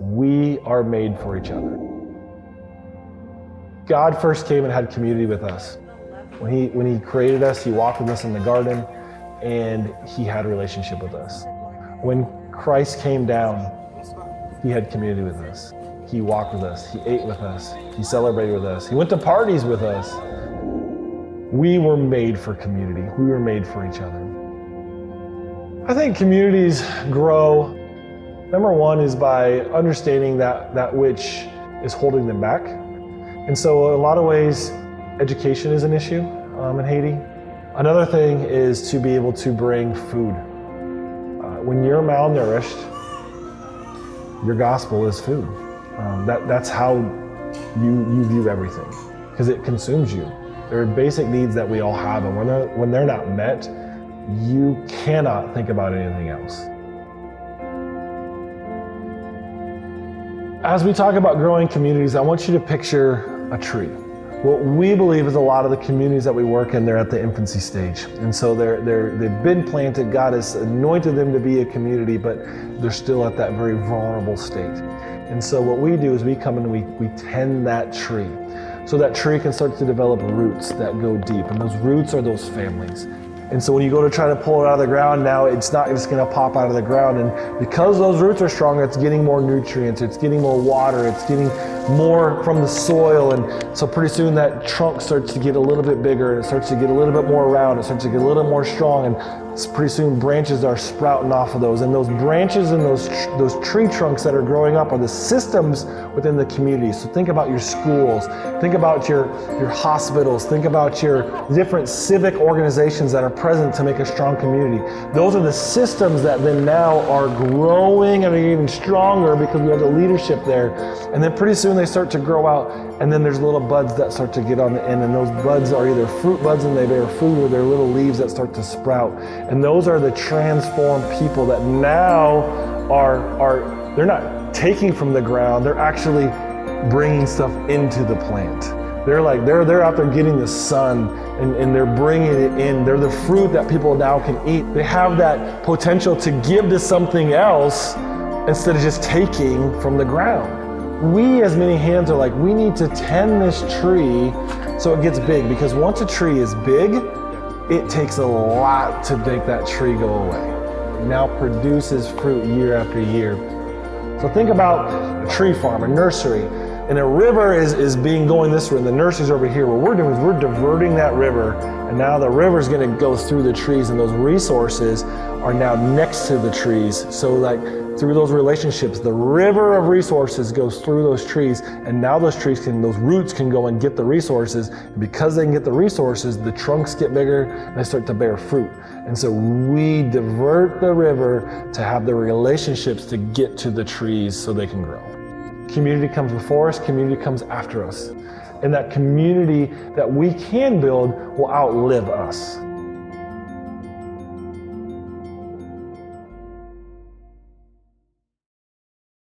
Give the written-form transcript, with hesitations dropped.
We are made for each other. God first came and had community with us. When he created us, he walked with us in the garden, and he had a relationship with us. When Christ came down, he had community with us. He walked with us, he ate with us, he celebrated with us, he went to parties with us. We were made for community. We were made for each other. I think communities grow, number one, is by understanding that which is holding them back. And so in a lot of ways, education is an issue in Haiti. Another thing is to be able to bring food. When you're malnourished, your gospel is food. That's how you view everything, because it consumes you. There are basic needs that we all have, and when they're not met, you cannot think about anything else. As we talk about growing communities, I want you to picture a tree. What we believe is a lot of the communities that we work in, they're at the infancy stage. And so they've been planted, God has anointed them to be a community, but they're still at that very vulnerable state. And so what we do is we come and we tend that tree. So that tree can start to develop roots that go deep, and those roots are those families. And so when you go to try to pull it out of the ground now, it's not just gonna pop out of the ground. And because those roots are stronger, it's getting more nutrients, it's getting more water, it's getting more from the soil. And so pretty soon that trunk starts to get a little bit bigger, and it starts to get a little bit more round, it starts to get a little more strong, and pretty soon branches are sprouting off of those. And those branches and those tree trunks that are growing up are the systems within the community. So think about your schools, think about your hospitals, think about your different civic organizations that are present to make a strong community. Those are the systems that then now are growing and are even stronger because we have the leadership there. And then pretty soon they start to grow out, and then there's little buds that start to get on the end, and those buds are either fruit buds and they bear food, or they're little leaves that start to sprout. And those are the transformed people that now they're not taking from the ground, they're actually bringing stuff into the plant. They're out there getting the sun, and they're bringing it in. They're the fruit that people now can eat. They have that potential to give to something else instead of just taking from the ground. We as many hands are like, we need to tend this tree so it gets big, because once a tree is big, it takes a lot to make that tree go away. It now produces fruit year after year. So think about a tree farm, a nursery, and a river is going this way, and the nursery's over here. What we're doing is we're diverting that river, and now the river's gonna go through the trees, and those resources are now next to the trees. So like through those relationships, the river of resources goes through those trees, and now those roots can go and get the resources. And because they can get the resources, the trunks get bigger and they start to bear fruit. And so we divert the river to have the relationships to get to the trees so they can grow. Community comes before us, community comes after us. And that community that we can build will outlive us.